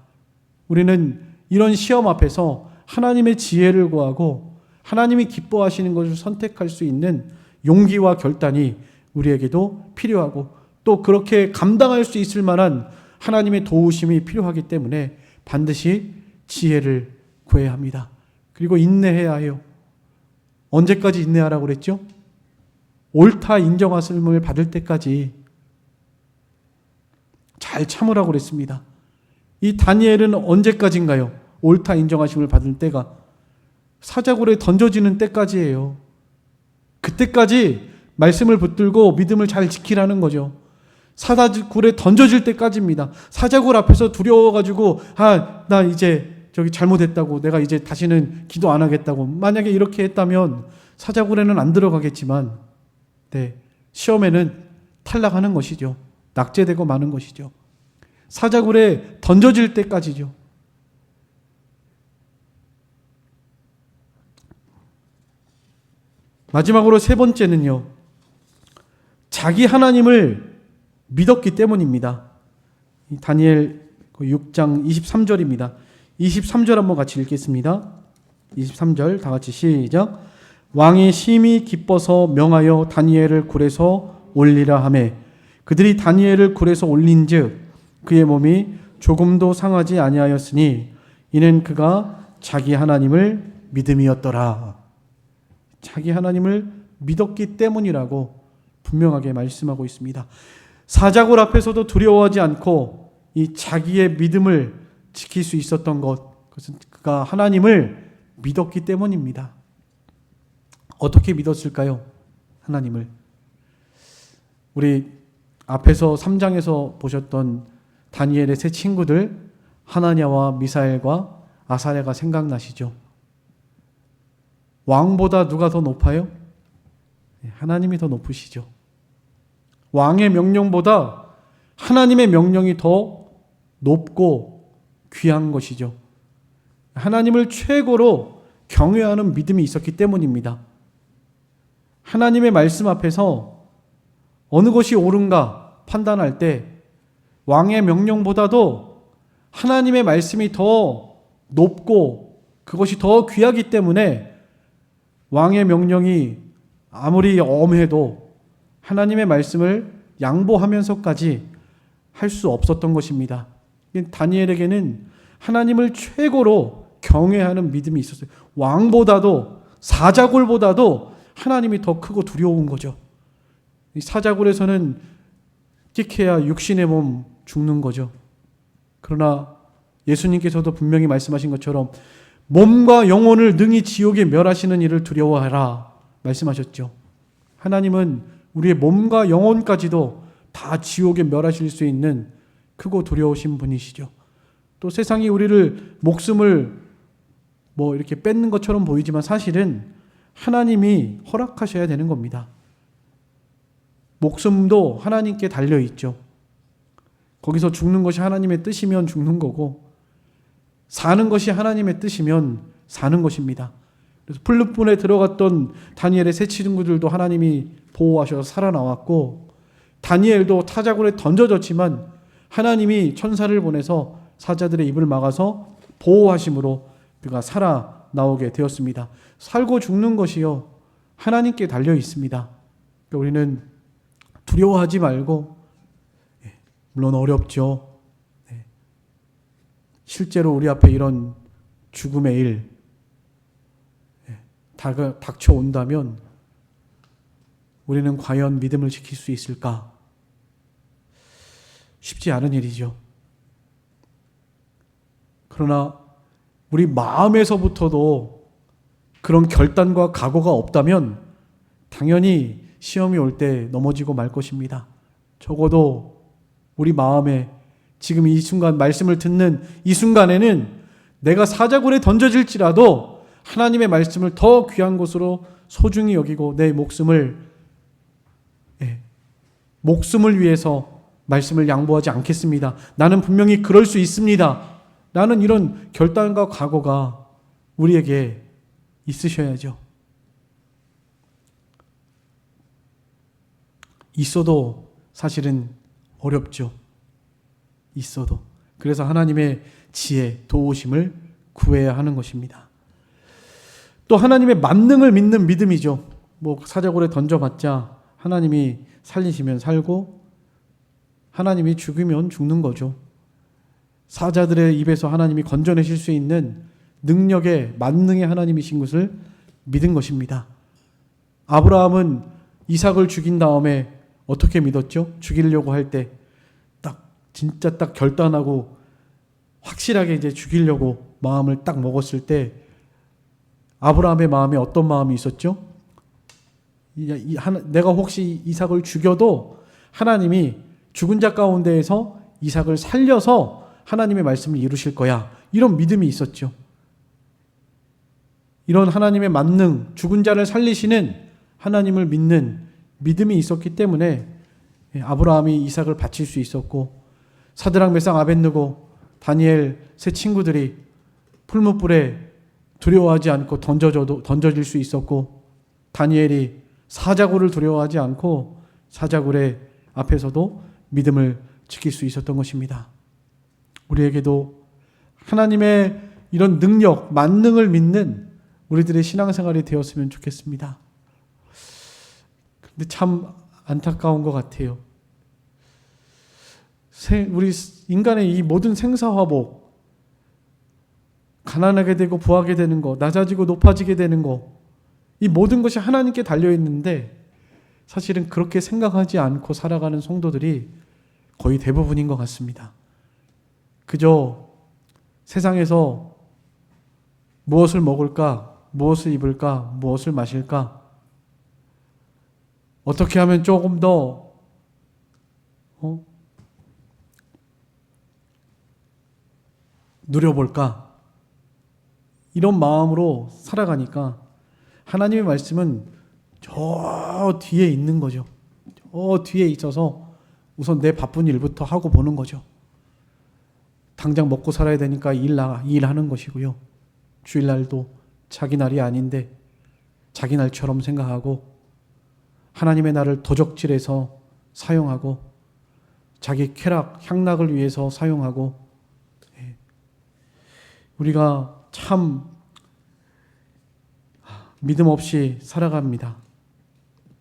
우리는 이런 시험 앞에서 하나님의 지혜를 구하고 하나님이 기뻐하시는 것을 선택할 수 있는 용기와 결단이 우리에게도 필요하고 또 그렇게 감당할 수 있을 만한 하나님의 도우심이 필요하기 때문에 반드시 지혜를 구해야 합니다. 그리고 인내해야 해요. 언제까지 인내하라고 그랬죠? 옳다 인정하심을 받을 때까지 잘 참으라고 그랬습니다. 이 다니엘은 언제까지인가요? 옳다 인정하심을 받을 때가 사자굴에 던져지는 때까지예요. 그때까지 말씀을 붙들고 믿음을 잘 지키라는 거죠. 사자굴에 던져질 때까지입니다. 사자굴 앞에서 두려워가지고 나 이제 저기 잘못했다고, 내가 이제 다시는 기도 안 하겠다고, 만약에 이렇게 했다면 사자굴에는 안 들어가겠지만 시험에는 탈락하는 것이죠. 낙제되고 마는 것이죠. 사자굴에 던져질 때까지죠. 마지막으로 세 번째는요, 자기 하나님을 믿었기 때문입니다. 다니엘 6장 23절입니다. 23절 한번 같이 읽겠습니다. 23절 다 같이 시작. 왕이 심히 기뻐서 명하여 다니엘을 굴에서 올리라 하매 그들이 다니엘을 굴에서 올린즉 그의 몸이 조금도 상하지 아니하였으니 이는 그가 자기 하나님을 믿음이었더라. 자기 하나님을 믿었기 때문이라고 분명하게 말씀하고 있습니다. 사자굴 앞에서도 두려워하지 않고 이 자기의 믿음을 지킬 수 있었던 것, 그것은 그가 하나님을 믿었기 때문입니다. 어떻게 믿었을까요? 하나님을. 우리 앞에서 3장에서 보셨던 다니엘의 세 친구들 하나냐와 미사엘과 아사랴가 생각나시죠? 왕보다 누가 더 높아요? 하나님이 더 높으시죠. 왕의 명령보다 하나님의 명령이 더 높고 귀한 것이죠. 하나님을 최고로 경외하는 믿음이 있었기 때문입니다. 하나님의 말씀 앞에서 어느 것이 옳은가 판단할 때 왕의 명령보다도 하나님의 말씀이 더 높고 그것이 더 귀하기 때문에 왕의 명령이 아무리 엄해도 하나님의 말씀을 양보하면서까지 할 수 없었던 것입니다. 다니엘에게는 하나님을 최고로 경외하는 믿음이 있었어요. 왕보다도 사자굴보다도 하나님이 더 크고 두려운 거죠. 사자굴에서는 찍혀야 육신의 몸 죽는 거죠. 그러나 예수님께서도 분명히 말씀하신 것처럼 몸과 영혼을 능히 지옥에 멸하시는 이를 두려워하라 말씀하셨죠. 하나님은 우리의 몸과 영혼까지도 다 지옥에 멸하실 수 있는 크고 두려우신 분이시죠. 또 세상이 우리를 목숨을 이렇게 뺏는 것처럼 보이지만 사실은 하나님이 허락하셔야 되는 겁니다. 목숨도 하나님께 달려있죠. 거기서 죽는 것이 하나님의 뜻이면 죽는 거고 사는 것이 하나님의 뜻이면 사는 것입니다. 그래서 풀무불에 들어갔던 다니엘의 세 친구들도 하나님이 보호하셔서 살아나왔고 다니엘도 사자굴에 던져졌지만 하나님이 천사를 보내서 사자들의 입을 막아서 보호하심으로 그가 살아나오게 되었습니다. 살고 죽는 것이요 하나님께 달려 있습니다. 그러니까 우리는 두려워하지 말고, 물론 어렵죠. 실제로 우리 앞에 이런 죽음의 일 닥쳐온다면 우리는 과연 믿음을 지킬 수 있을까? 쉽지 않은 일이죠. 그러나 우리 마음에서부터도 그런 결단과 각오가 없다면 당연히 시험이 올 때 넘어지고 말 것입니다. 적어도 우리 마음에 지금 이 순간 말씀을 듣는 이 순간에는 내가 사자굴에 던져질지라도 하나님의 말씀을 더 귀한 것으로 소중히 여기고 내 목숨을 위해서 말씀을 양보하지 않겠습니다. 나는 분명히 그럴 수 있습니다. 나는 이런 결단과 각오가 우리에게 있으셔야죠. 있어도 사실은 어렵죠. 있어도. 그래서 하나님의 지혜, 도우심을 구해야 하는 것입니다. 또 하나님의 만능을 믿는 믿음이죠. 뭐 사자굴에 던져봤자 하나님이 살리시면 살고 하나님이 죽이면 죽는 거죠. 사자들의 입에서 하나님이 건져내실 수 있는 능력의 만능의 하나님이신 것을 믿은 것입니다. 아브라함은 이삭을 죽인 다음에 어떻게 믿었죠? 죽이려고 할 때 진짜 딱 결단하고 확실하게 이제 죽이려고 마음을 딱 먹었을 때 아브라함의 마음에 어떤 마음이 있었죠? 내가 혹시 이삭을 죽여도 하나님이 죽은 자 가운데에서 이삭을 살려서 하나님의 말씀을 이루실 거야. 이런 믿음이 있었죠. 이런 하나님의 만능, 죽은 자를 살리시는 하나님을 믿는 믿음이 있었기 때문에 아브라함이 이삭을 바칠 수 있었고 사드락 메삭 아벳느고 다니엘 세 친구들이 풀무불에 두려워하지 않고 던져질 수 있었고 다니엘이 사자굴을 두려워하지 않고 사자굴의 앞에서도 믿음을 지킬 수 있었던 것입니다. 우리에게도 하나님의 이런 능력, 만능을 믿는 우리들의 신앙생활이 되었으면 좋겠습니다. 근데 참 안타까운 것 같아요. 우리 인간의 이 모든 생사화복, 가난하게 되고 부하게 되는 거, 낮아지고 높아지게 되는 거, 이 모든 것이 하나님께 달려있는데 사실은 그렇게 생각하지 않고 살아가는 성도들이 거의 대부분인 것 같습니다. 그저 세상에서 무엇을 먹을까, 무엇을 입을까, 무엇을 마실까, 어떻게 하면 조금 더 누려볼까, 이런 마음으로 살아가니까 하나님의 말씀은 저 뒤에 있는 거죠. 저 뒤에 있어서 우선 내 바쁜 일부터 하고 보는 거죠. 당장 먹고 살아야 되니까 일하는 것이고요. 주일날도 자기 날이 아닌데 자기 날처럼 생각하고 하나님의 날을 도적질해서 사용하고 자기 쾌락, 향락을 위해서 사용하고 우리가 참 믿음 없이 살아갑니다.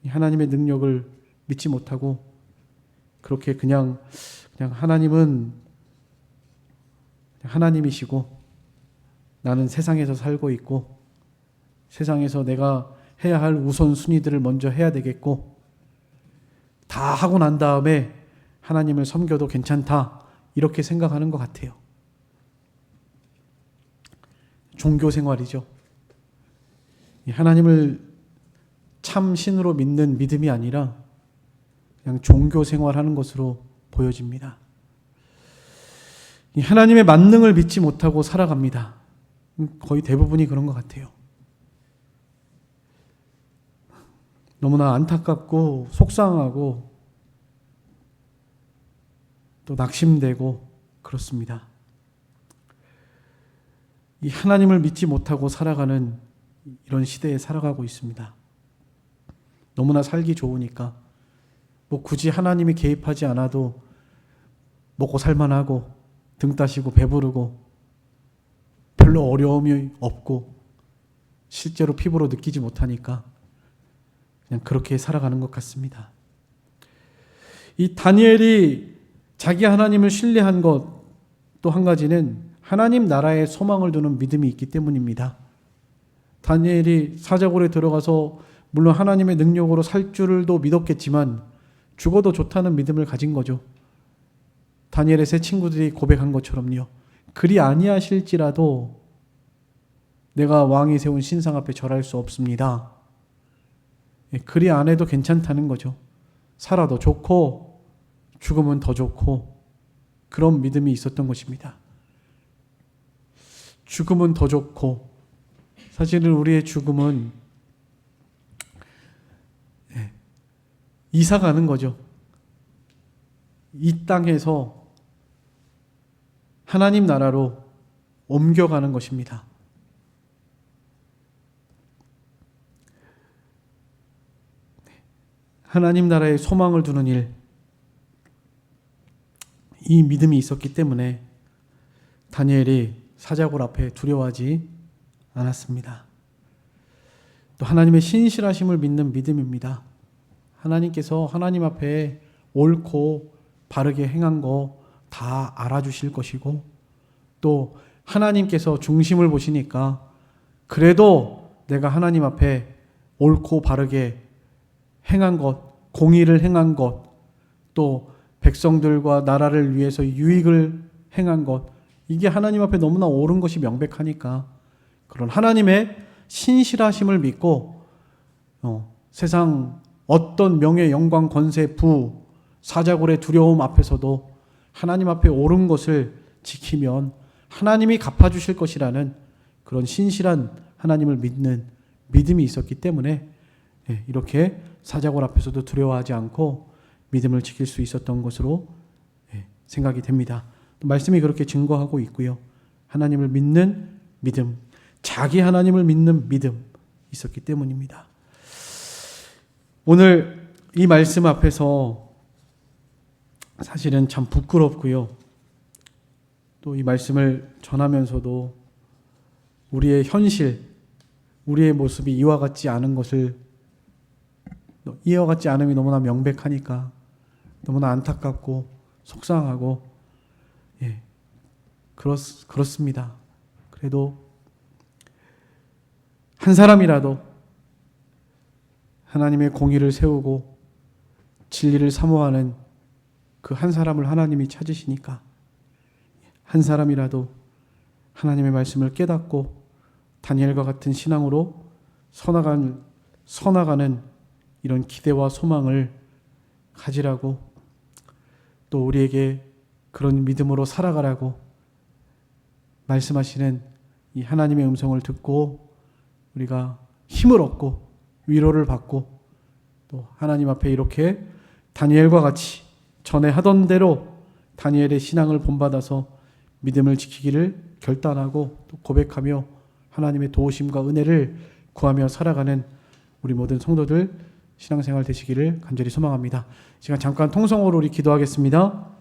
하나님의 능력을 믿지 못하고 그렇게 그냥 하나님은 하나님이시고 나는 세상에서 살고 있고 세상에서 내가 해야 할 우선순위들을 먼저 해야 되겠고 다 하고 난 다음에 하나님을 섬겨도 괜찮다 이렇게 생각하는 것 같아요. 종교 생활이죠. 하나님을 참 신으로 믿는 믿음이 아니라 그냥 종교 생활하는 것으로 보여집니다. 하나님의 만능을 믿지 못하고 살아갑니다. 거의 대부분이 그런 것 같아요. 너무나 안타깝고 속상하고 또 낙심되고 그렇습니다. 이 하나님을 믿지 못하고 살아가는 이런 시대에 살아가고 있습니다. 너무나 살기 좋으니까 뭐 굳이 하나님이 개입하지 않아도 먹고 살만하고 등 따시고 배부르고 별로 어려움이 없고 실제로 피부로 느끼지 못하니까 그냥 그렇게 살아가는 것 같습니다. 이 다니엘이 자기 하나님을 신뢰한 것 또 한 가지는 하나님 나라에 소망을 두는 믿음이 있기 때문입니다. 다니엘이 사자굴에 들어가서 물론 하나님의 능력으로 살 줄도 믿었겠지만 죽어도 좋다는 믿음을 가진 거죠. 다니엘의 세 친구들이 고백한 것처럼요. 그리 아니하실지라도 내가 왕이 세운 신상 앞에 절할 수 없습니다. 그리 안 해도 괜찮다는 거죠. 살아도 좋고 죽으면 더 좋고 그런 믿음이 있었던 것입니다. 죽음은 더 좋고 사실은 우리의 죽음은 이사 가는 거죠. 이 땅에서 하나님 나라로 옮겨가는 것입니다. 하나님 나라에 소망을 두는 일, 이 믿음이 있었기 때문에 다니엘이 사자굴 앞에 두려워하지 않았습니다. 또 하나님의 신실하심을 믿는 믿음입니다. 하나님께서 하나님 앞에 옳고 바르게 행한 거 다 알아주실 것이고, 또 하나님께서 중심을 보시니까 그래도 내가 하나님 앞에 옳고 바르게 행한 것, 공의를 행한 것, 또 백성들과 나라를 위해서 유익을 행한 것, 이게 하나님 앞에 너무나 옳은 것이 명백하니까 그런 하나님의 신실하심을 믿고 세상 어떤 명예, 영광, 권세, 부, 사자굴의 두려움 앞에서도 하나님 앞에 옳은 것을 지키면 하나님이 갚아주실 것이라는 그런 신실한 하나님을 믿는 믿음이 있었기 때문에 이렇게 사자굴 앞에서도 두려워하지 않고 믿음을 지킬 수 있었던 것으로 생각이 됩니다. 말씀이 그렇게 증거하고 있고요. 하나님을 믿는 믿음, 자기 하나님을 믿는 믿음 있었기 때문입니다. 오늘 이 말씀 앞에서 사실은 참 부끄럽고요. 또 이 말씀을 전하면서도 우리의 현실, 우리의 모습이 이와 같지 않은 것을, 이와 같지 않음이 너무나 명백하니까 너무나 안타깝고 속상하고 그렇습니다. 그래도 한 사람이라도 하나님의 공의를 세우고 진리를 사모하는 그 한 사람을 하나님이 찾으시니까 한 사람이라도 하나님의 말씀을 깨닫고 다니엘과 같은 신앙으로 서나가는 이런 기대와 소망을 가지라고, 또 우리에게 그런 믿음으로 살아가라고 말씀하시는 이 하나님의 음성을 듣고 우리가 힘을 얻고 위로를 받고 또 하나님 앞에 이렇게 다니엘과 같이 전에 하던 대로 다니엘의 신앙을 본받아서 믿음을 지키기를 결단하고 또 고백하며 하나님의 도우심과 은혜를 구하며 살아가는 우리 모든 성도들 신앙생활 되시기를 간절히 소망합니다. 시간 잠깐 통성으로 우리 기도하겠습니다.